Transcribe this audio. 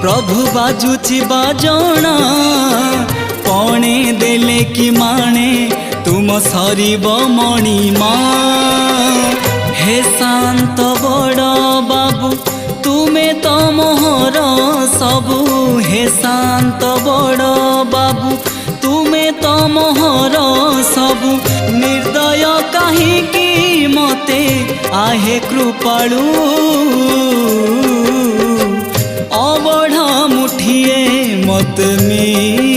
प्रभु बाजुची बाजणा पणे देले कि माणे तुम सरीब मणिमा। हे शांत बड़ बाबू तुमे तो मोहर सबू। हे शांत बड़ बाबू तुमे तो मोहर सबू। निर्दय काहीकि मते आहे कृपालु। अबढ़ा मुठिए मत में